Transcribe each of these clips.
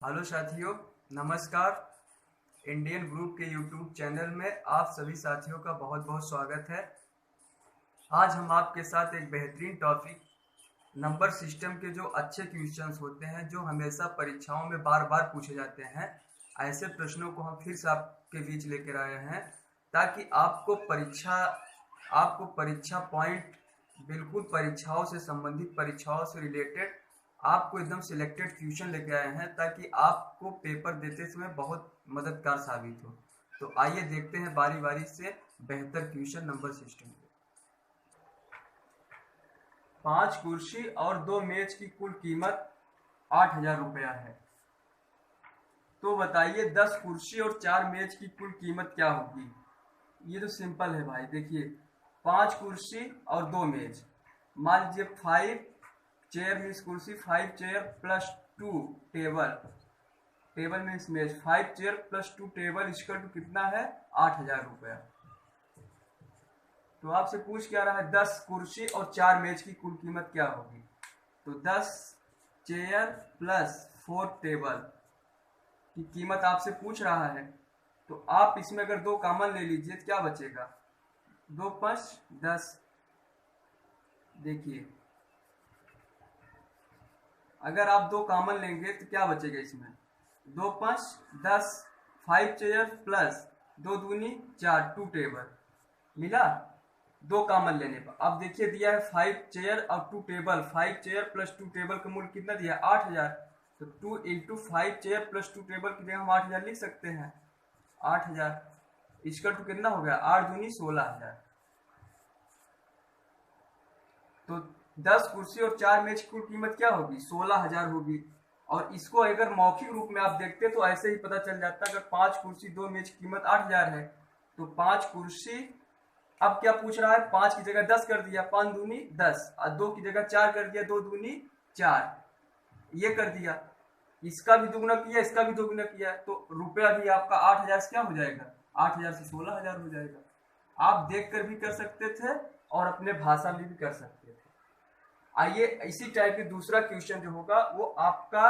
Hello साथियों, नमस्कार। Indian group के यूट्यूब चैनल में आप सभी साथियों का बहुत बहुत स्वागत है। आज हम आपके साथ एक बेहतरीन टॉपिक नंबर सिस्टम के जो अच्छे क्वेश्चंस होते हैं, जो हमेशा परीक्षाओं में बार बार पूछे जाते हैं, ऐसे प्रश्नों को हम फिर से आपके बीच लेकर आए हैं ताकि आपको परीक्षा पॉइंट बिल्कुल परीक्षाओं से संबंधित, परीक्षाओं से रिलेटेड आपको एकदम सिलेक्टेड क्वेश्चन लेके आए हैं ताकि आपको पेपर देते समय बहुत मददगार साबित हो। तो आइए देखते हैं बारी बारी से बेहतर क्वेश्चन नंबर सिस्टम के। 5 कुर्सी और 2 मेज की कुल कीमत 8,000 रुपया है। तो बताइए 10 कुर्सी और 4 मेज की कुल कीमत क्या होगी। ये तो सिंपल है भाई। देखिए 5 कुर्सी और 2 मेज, मान लीजिए 5 चेयर मीन्स कुर्सी, 5 chair plus 2 table, table means मेज, 5 चेयर प्लस 2 टेबल इसका टू कितना है 8,000 रुपया। तो आपसे पूछ क्या रहा है 10 कुर्सी और 4 मेज की कुल कीमत क्या होगी। तो 10 चेयर प्लस 4 टेबल की कीमत आपसे पूछ रहा है। तो आप इसमें अगर 2 कॉमन ले लीजिए तो क्या बचेगा, 2 5 10। देखिए अगर आप 2 कॉमन लेंगे तो क्या बचेगा इसमें, 2 5 10, 5 चेयर प्लस 2 दूनी 4, 2 टेबल मिला 2 कॉमन लेने पर। अब देखिए दिया है 5 चेयर और 2 टेबल, 5 चेयर प्लस 2 टेबल का मूल्य कितना दिया है 8,000। तो 2 इंटू 5 चेयर प्लस 2 टेबल की जगह हम 8,000 लिख सकते हैं। 8,000 इसका टू कितना हो गया 8 दूनी 16,000। तो 10 कुर्सी और 4 मेज की कुल कीमत क्या होगी 16,000 होगी। और इसको अगर मौखिक रूप में आप देखते तो ऐसे ही पता चल जाता। अगर 5 कुर्सी 2 मेज की कीमत 8,000 है तो 5 कुर्सी, अब क्या पूछ रहा है 5 की जगह 10 कर दिया, 5 दूनी 10, और 2 की जगह 4 कर दिया, 2 दूनी 4, ये कर दिया। इसका भी दुगुना किया, इसका भी दुगुना किया, तो रुपया भी आपका 8,000 से क्या हो जाएगा 8,000 से 16,000 हो जाएगा। आप देख कर भी कर सकते थे और अपने भाषा में भी कर सकते थे। आइए इसी टाइप की दूसरा क्वेश्चन जो होगा वो आपका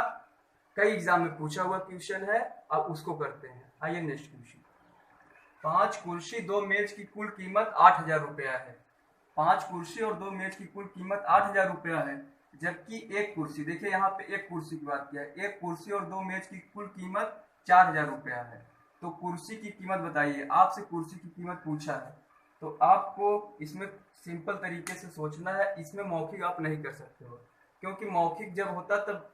कई एग्जाम में पूछा हुआ क्वेश्चन है, अब उसको करते हैं। आइए नेक्स्ट क्वेश्चन। 5 कुर्सी 2 मेज की कुल कीमत 8,000 रुपया है। 5 कुर्सी और 2 मेज की कुल कीमत 8,000 रुपया है, जबकि एक कुर्सी, देखिए यहाँ पे एक कुर्सी की बात किया है, एक कुर्सी और 2 मेज की कुल कीमत 4,000 रुपया है। तो कुर्सी की कीमत बताइए, आपसे कुर्सी की कीमत पूछा है। तो आपको इसमें सिंपल तरीके से सोचना है, इसमें मौखिक आप नहीं कर सकते हो, क्योंकि मौखिक जब होता तब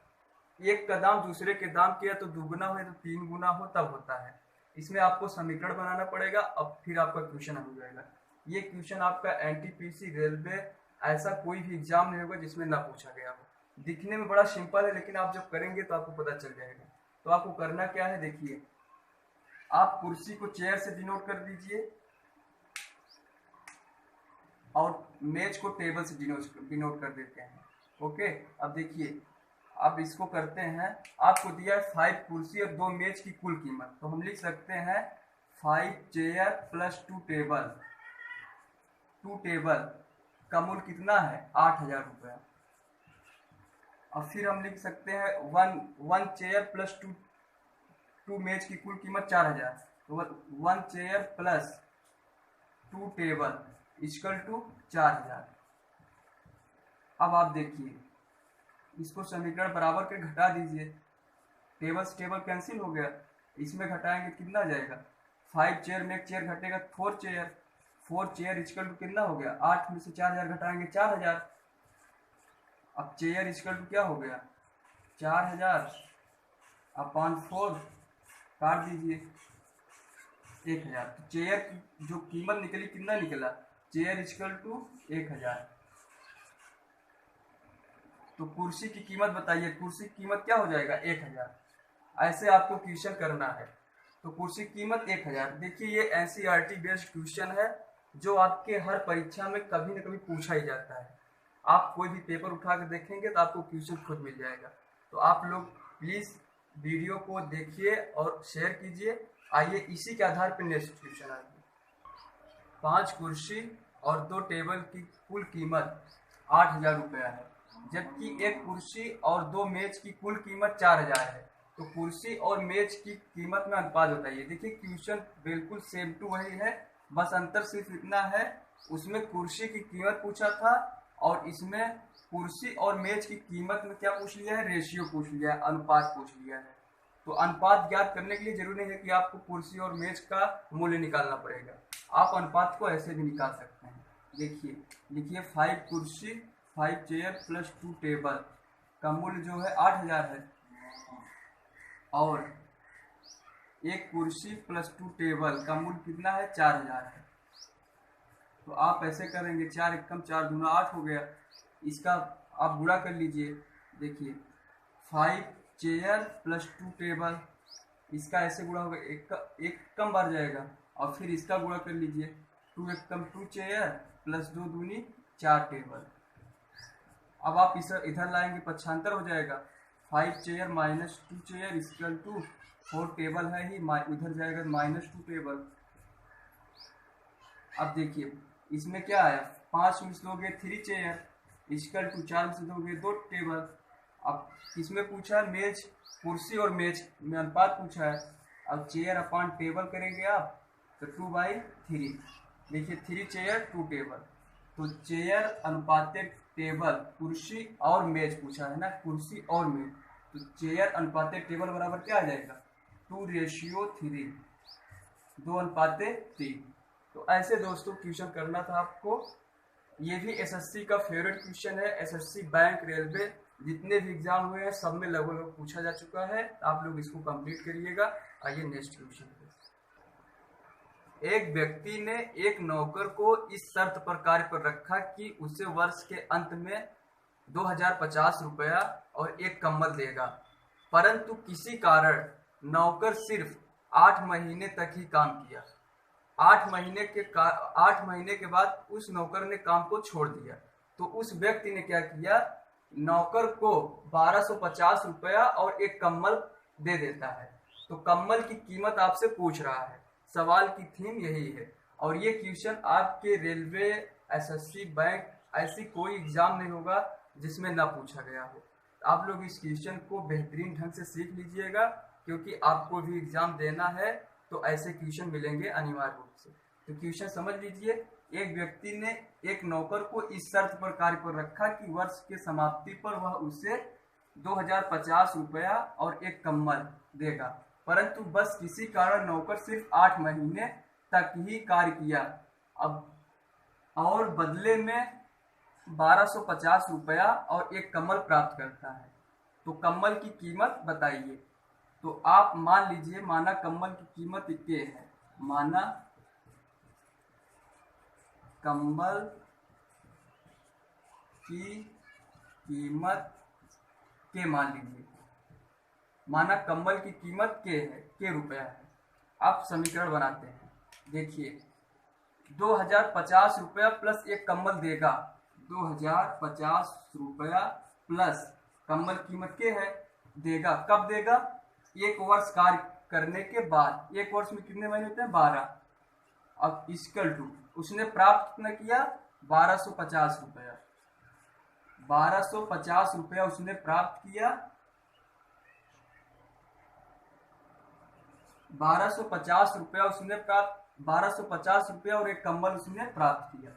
एक का दाम दूसरे के दाम किया तो दुगुना हो तो 3 गुना हो तब होता है। इसमें आपको समीकरण बनाना पड़ेगा, अब फिर आपका क्वेश्चन हो जाएगा। ये क्वेश्चन आपका एनटीपीसी, रेलवे, ऐसा कोई भी एग्जाम नहीं होगा जिसमें ना पूछा गया हो। दिखने में बड़ा सिंपल है, लेकिन आप जब करेंगे तो आपको पता चल जाएगा। तो आपको करना क्या है, देखिए आप कुर्सी को चेयर से डिनोट कर दीजिए और मेज को टेबल से डिनोट कर देते हैं। ओके, अब देखिए अब इसको करते हैं। आपको दिया है 5 कुर्सी और 2 मेज की कुल कीमत, तो हम लिख सकते हैं 5 चेयर प्लस 2 टेबल, 2 टेबल का मूल्य कितना है 8,000 रुपया। और फिर हम लिख सकते हैं 1 चेयर प्लस 2 मेज की कुल कीमत 4,000। तो 1 chair plus 2 table equal to 4,000। अब आप देखिए इसको समीकरण बराबर के घटा दीजिए, टेबल से टेबल कैंसिल हो गया, इसमें घटाएंगे कितना आ जाएगा 5 चेयर में एक चेयर घटेगा 4 चेयर, 4 चेयर इक्वल टू कितना हो गया 8 में से 4,000 घटाएंगे 4,000। अब चेयर इक्वल टू क्या हो गया 4,000 अपॉन 4 काट दीजिए 1,000। तो चेयर की जो कीमत निकली कितना निकला, चेयर इक्वल टू 1,000। तो कुर्सी की कीमत बताइए, कुर्सी की कीमत क्या हो जाएगा 1,000। ऐसे आपको क्वेश्चन करना है। तो कुर्सी की कीमत 1,000। देखिए ये एनसीईआरटी बेस्ड क्वेश्चन है जो आपके हर परीक्षा में कभी न कभी पूछा ही जाता है। आप कोई भी पेपर उठा कर देखेंगे तो आपको क्वेश्चन खुद मिल जाएगा। तो आप लोग प्लीज वीडियो को देखिए और शेयर कीजिए। आइए इसी के आधार पर नेक्स्ट क्वेश्चन आइए। 5 कुर्सी और 2 टेबल की कुल कीमत 8,000 रुपया है, जबकि एक कुर्सी और 2 मेज की कुल कीमत 4,000 है। तो कुर्सी और मेज की कीमत में अनुपात बताइए। देखिए क्वेश्चन बिल्कुल सेम टू वही है, बस अंतर सिर्फ इतना है, उसमें कुर्सी की कीमत पूछा था और इसमें कुर्सी और मेज की कीमत में क्या पूछ लिया है, रेशियो पूछ लिया है, अनुपात पूछ लिया है। तो अनुपात ज्ञात करने के लिए जरूरी नहीं है कि आपको कुर्सी और मेज का मूल्य निकालना पड़ेगा, आप अनुपात को ऐसे भी निकाल सकते हैं। देखिए लिखिए 5 कुर्सी 5 चेयर प्लस 2 टेबल का मूल्य जो है 8000 है, और एक कुर्सी प्लस 2 टेबल का मूल्य कितना है, 4000 है। तो आप ऐसे करेंगे 4 एकम 4 दूना 8 हो गया, इसका आप गुणा कर लीजिए। देखिए 5 चेयर प्लस 2 टेबल, इसका ऐसे गुणा होगा, एक कम बार जाएगा, और फिर इसका गुणा कर लीजिए 2 एकम 2 चेयर प्लस 2 दूनी 4 टेबल। अब आप इसे इधर लाएंगे पक्षांतर हो जाएगा, 5 chair minus 2 chair equal to 4 table है ही, उधर जाएगा -2 टेबल। अब देखिए इसमें क्या आया, 5 में से दोगे 3 चेयर इक्वल टू 4 में से दोगे 2 टेबल। अब इसमें पूछा है मेज, कुर्सी और मेज में अनुपात पूछा है। अब चेयर अपॉन टेबल करेंगे आप तो 2/3। देखिए 3 चेयर 2 टेबल, तो चेयर अनुपात टेबल, कुर्सी और मेज पूछा है ना, कुर्सी और मेज, तो चेयर अनुपात टेबल बराबर क्या आ जाएगा, 2:3, 2:3। तो ऐसे दोस्तों क्वेश्चन करना था आपको। ये भी एसएससी का फेवरेट क्वेश्चन है, एसएससी बैंक रेलवे जितने भी एग्जाम हुए हैं सब में लगभग पूछा जा चुका है, आप लोग इसको कंप्लीट करिएगा। आइए नेक्स्ट क्वेश्चन पे। एक व्यक्ति ने एक नौकर को इस शर्त पर कार्य पर रखा कि उसे वर्ष के अंत में 2050 रुपया और एक कंबल देगा, परंतु किसी कारण नौकर सिर्फ 8 महीने तक ही काम किया। 8 महीने के बाद उस नौकर ने काम को छोड़ दिया, तो उस व्यक्ति ने क्या किया, नौकर को 1250 रुपया और एक कम्बल दे देता है। तो कम्बल की कीमत आपसे पूछ रहा है, सवाल की थीम यही है। और ये क्वेश्चन आपके रेलवे, एसएससी, बैंक, ऐसी कोई एग्जाम नहीं होगा जिसमें ना पूछा गया हो। आप लोग इस क्वेश्चन को बेहतरीन ढंग से सीख लीजिएगा, क्योंकि आपको भी एग्जाम देना है तो ऐसे क्वेश्चन मिलेंगे अनिवार्य रूप से। तो क्वेश्चन समझ लीजिए, एक व्यक्ति ने एक नौकर को इस शर्त पर कार्य पर रखा कि वर्ष के समाप्ति पर वह उसे 2050 रुपया और एक कम्बल देगा, परंतु बस किसी कारण नौकर सिर्फ 8 महीने तक ही कार्य किया, अब और बदले में 1250 रुपया और एक कम्बल प्राप्त करता है। तो कम्बल की कीमत बताइए। तो आप मान लीजिए, माना कम्बल की कीमत इतनी है, माना कम्बल की कीमत के, मान लीजिए माना कम्बल की कीमत के है, के रुपया है। आप समीकरण बनाते हैं। देखिए 2050 रुपया प्लस एक कम्बल देगा, 2050 रुपया प्लस कम्बल कीमत के है, देगा कब देगा, 1 वर्ष कार्य करने के बाद। 1 वर्ष में कितने महीने होते हैं, 12। अब इक्वल टू उसने प्राप्त कितना किया, 1250 रुपया, 1250 रुपया उसने प्राप्त किया, 1250 रुपया उसने प्राप्त, 1250 रुपया और एक कम्बल उसने प्राप्त किया।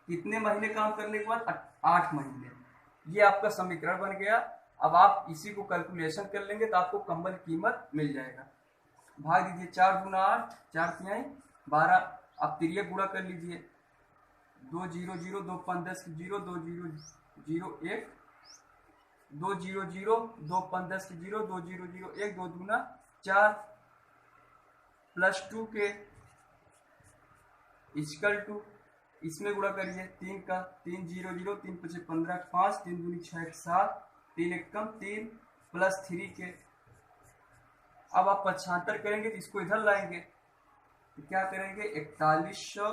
कितने महीने काम करने के बाद, 8 महीने। ये आपका समीकरण बन गया। अब आप इसी को कैलकुलेशन कर लेंगे तो आपको कम्बल कीमत मिल जाएगा। भाग दीजिए 4 दूना 8, 4 तिहाई 12। अब तिर्यक गुणा कर लीजिए, 2 0 0 2 5 10 0 2 0 0 1 2 0 0 2 5 10 0 2 0 0 1 2 दूना 4 प्लस 2 के इक्वल टू, इसमें गुणा करिए 3 का, 3 0 0 3 5 15 5 3 दूनी 6 7 3 एकम 3 प्लस 3 के। अब आप पक्षांतर करेंगे तो इसको इधर लाएंगे, तो क्या करेंगे, 4100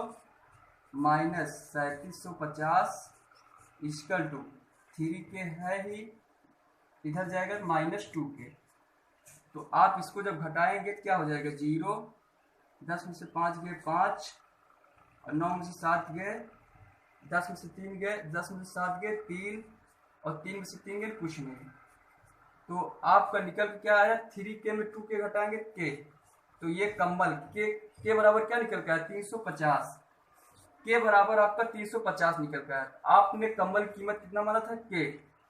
माइनस 3750 इक्वल टू 3 के है ही, इधर जाएगा -2 के। तो आप इसको जब घटाएंगे तो क्या हो जाएगा, 0, 10 में से 5 गए 5, और 9 में से 7 गए, 10 में से 3 गए, 10 में से 7 गए 3, और 3 में से 3 गए कुछ नहीं। तो आपका निकल के क्या आया, 3k में 2k घटाएंगे k, तो ये कम्बल के बराबर क्या निकल के आया 350, के बराबर आपका 350 निकल के आया। आपने कम्बल की कीमत कितना माना था के,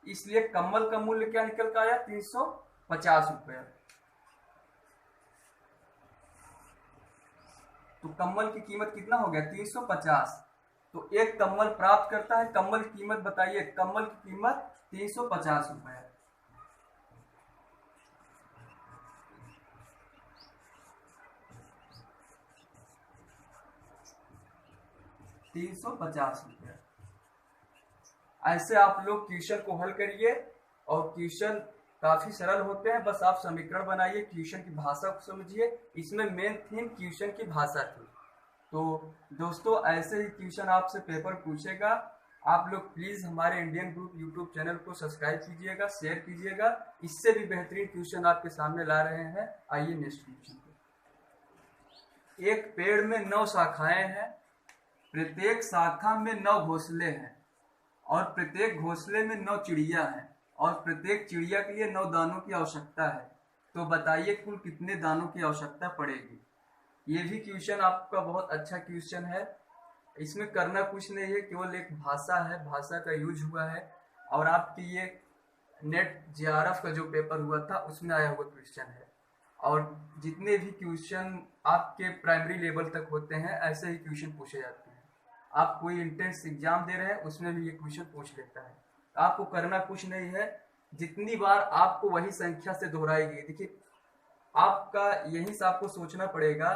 इसलिए कम्बल का मूल्य क्या निकल के आया 350 रुपया। तो कम्बल की कीमत कितना हो गया 350। तो एक कम्बल प्राप्त करता है, कम्बल की कीमत बताइए, कम्बल की कीमत 350 रुपया। 350 रुपया। ऐसे आप लोग क्वेश्चन को हल करिए, और क्वेश्चन काफी सरल होते हैं, बस आप समीकरण बनाइए, क्वेश्चन की भाषा को समझिए। इसमें मेन थीम क्वेश्चन की भाषा थी। तो दोस्तों ऐसे ही क्वेश्चन आपसे पेपर पूछेगा। आप लोग प्लीज हमारे इंडियन ग्रुप यूट्यूब चैनल को सब्सक्राइब कीजिएगा, शेयर कीजिएगा, इससे भी बेहतरीन क्वेश्चन आपके सामने ला रहे हैं। आइए नेक्स्ट क्वेश्चन पे। एक पेड़ में 9 शाखाएं हैं, प्रत्येक शाखा में 9 घोंसले हैं, और प्रत्येक घोंसले में 9 चिड़िया हैं, और प्रत्येक चिड़िया के लिए 9 दानों की आवश्यकता है। तो बताइए कुल कितने दानों की आवश्यकता पड़ेगी। ये भी क्वेश्चन आपका बहुत अच्छा क्वेश्चन है। इसमें करना कुछ नहीं है, केवल एक भाषा है, भाषा का यूज हुआ है। और आपकी ये नेट जेआरएफ का जो पेपर हुआ था उसमें आया हुआ क्वेश्चन है। और जितने भी क्वेश्चन आपके प्राइमरी लेवल तक होते हैं ऐसे ही क्वेश्चन पूछे जाते हैं। आप कोई इंट्रेंस एग्जाम दे रहे हैं उसमें भी ये क्वेश्चन पूछ लेता है। आपको करना कुछ नहीं है, जितनी बार आपको वही संख्या से दोहराएगी। देखिए आपका यहीं से आपको सोचना पड़ेगा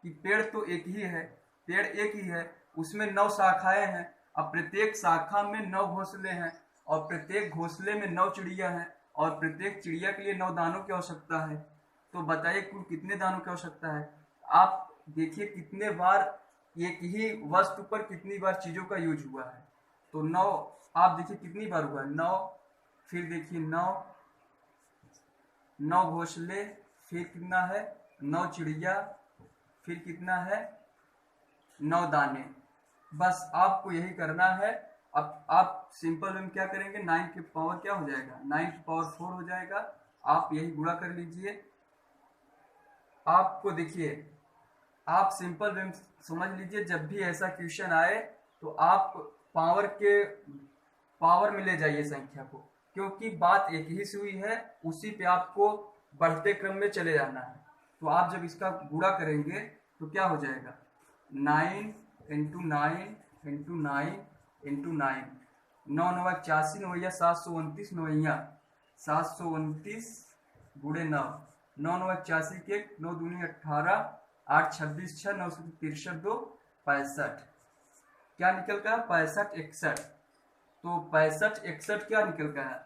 कि पेड़ तो एक ही है, पेड़ एक ही है, उसमें 9 शाखाएं हैं, अब प्रत्येक शाखा में 9 घोंसले हैं, और प्रत्येक घोंसले में 9 चिड़िया हैं, और प्रत्येक चिड़िया के लिए 9 दानों की आवश्यकता है। तो बताइए कुल कितने दानों की आवश्यकता है। आप देखिए कितने बार एक ही वस्तु पर कितनी बार चीजों का यूज हुआ है। तो 9 आप देखिए कितनी बार हुआ है 9, फिर देखिए 9 घोंसले, फिर कितना है 9 चिड़िया, फिर कितना है 9 दाने। बस आपको यही करना है। अब आप सिंपल में क्या करेंगे, 9 की पावर क्या हो जाएगा 9 की पावर 4 हो जाएगा। आप यही गुणा कर लीजिए। आपको देखिए आप सिंपल वे समझ लीजिए, जब भी ऐसा क्वेश्चन आए तो आप पावर में ले जाइए संख्या को, क्योंकि बात एक ही से हुई है, उसी पे आपको बढ़ते क्रम में चले जाना है। तो आप जब इसका गुणा करेंगे तो क्या हो जाएगा 9 इंटू 9 इंटू 9 इंटू 9, 9 9 81 नवैया 729 नवैया 729 गुणे 9, 9 9 81 के 9 दूनी 18, 8 26 6 9 63 2 65, क्या निकल का 65 61। तो 65 61 क्या निकल का है,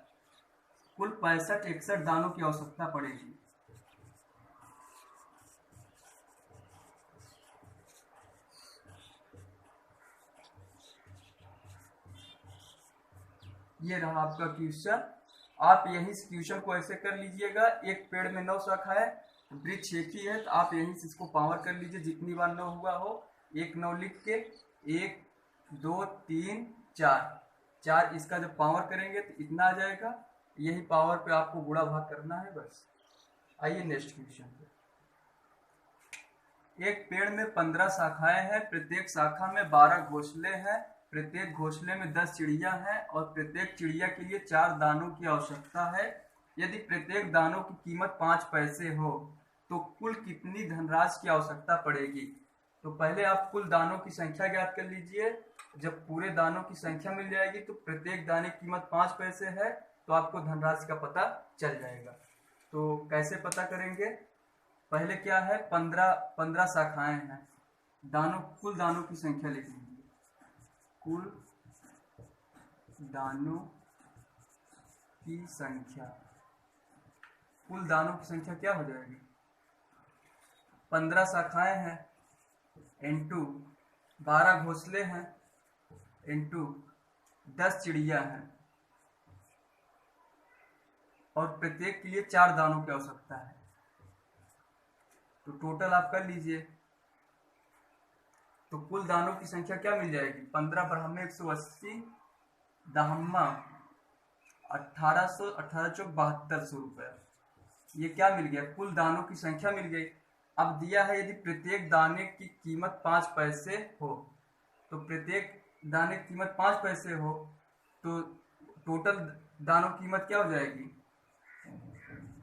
कुल 65 61 दानों की आवश्यकता पड़ेगी। ये रहा आपका क्वेश्चन। आप यही इस क्वेश्चन को ऐसे कर लीजिएगा, एक पेड़ में 9 शाखा है, वृक्ष एक ही है, तो आप यहीं से इसको पावर कर लीजिए, जितनी बार 9 हुआ हो 1 9 लिख के 1 2 3 4 इसका जब पावर करेंगे तो इतना आ जाएगा। यही पावर पे आपको गुणा भाग करना है बस। आइए नेक्स्ट क्वेश्चन पे। एक पेड़ में 15 शाखाएं हैं, प्रत्येक शाखा में 12 घोंसले हैं, प्रत्येक घोंसले में 10 चिड़िया हैं, और प्रत्येक चिड़िया के लिए 4 दानों की आवश्यकता है। यदि प्रत्येक दानों की कीमत 5 पैसे हो तो कुल कितनी धनराशि की आवश्यकता पड़ेगी। तो पहले आप कुल दानों की संख्या ज्ञात कर लीजिए। जब पूरे दानों की संख्या मिल जाएगी तो प्रत्येक दाने की कीमत 5 पैसे है, तो आपको धनराशि का पता चल जाएगा। तो कैसे पता करेंगे, पहले क्या है 15 शाखाएं हैं, कुल दानों की संख्या लिख लीजिए। कुल दानों की संख्या, कुल दानों की संख्या क्या हो जाएगी 15 शाखाएं हैं इंटू 12 घोंसले हैं इंटू 10 चिड़िया हैं, और प्रत्येक के लिए 4 दानों की आवश्यकता है। तो टोटल आप कर लीजिए। तो कुल दानों की संख्या क्या मिल जाएगी 15 बराबर 180 दहम्मा 18 चौक 7200 रुपये। ये क्या मिल गया, कुल दानों की संख्या मिल गई। अब दिया है यदि प्रत्येक दाने की कीमत 5 पैसे हो, तो प्रत्येक दाने की कीमत 5 पैसे हो तो टोटल दानों की कीमत क्या हो जाएगी,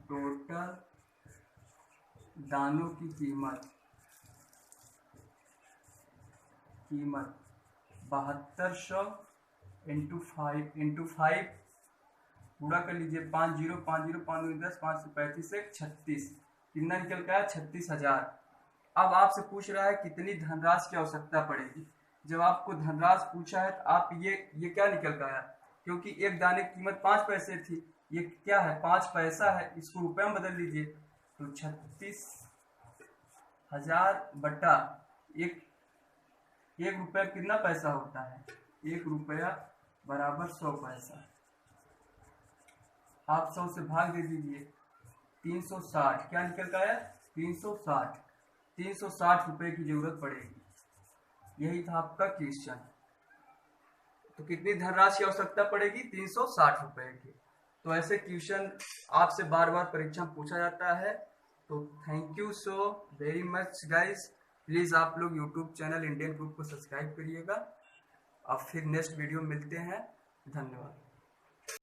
टोटल दानों की कीमत 7200 इंटू 5 पूरा कर लीजिए। 50 50 5 10 5 से 35 से 36, कितना निकल गया, 36,000। अब आपसे पूछ रहा है कितनी धनराशि की आवश्यकता पड़ेगी। जब आपको धनराशि पूछा है तो आप ये क्या निकल गया, क्योंकि एक दाने की कीमत 5 पैसे थी, ये क्या है 5 पैसा है, इसको रुपए में बदल लीजिए। तो 36,000 बटा एक रुपया कितना पैसा होता है, 1 रुपया बराबर 100 पैसा। आप 100 से भाग दे दीजिए, 360 क्या निकल का है, 360 रुपए की जरूरत पड़ेगी। यही था आपका क्वेश्चन। तो कितनी धनराशि की आवश्यकता पड़ेगी, 360 रुपए की। तो ऐसे क्वेश्चन आपसे बार बार परीक्षा में पूछा जाता है। तो thank you so very much guys. Please आप लोग यूट्यूब चैनल इंडियन ग्रुप को सब्सक्राइब करिएगा। अब फिर नेक्स्ट वीडियो में मिलते हैं। धन्यवाद।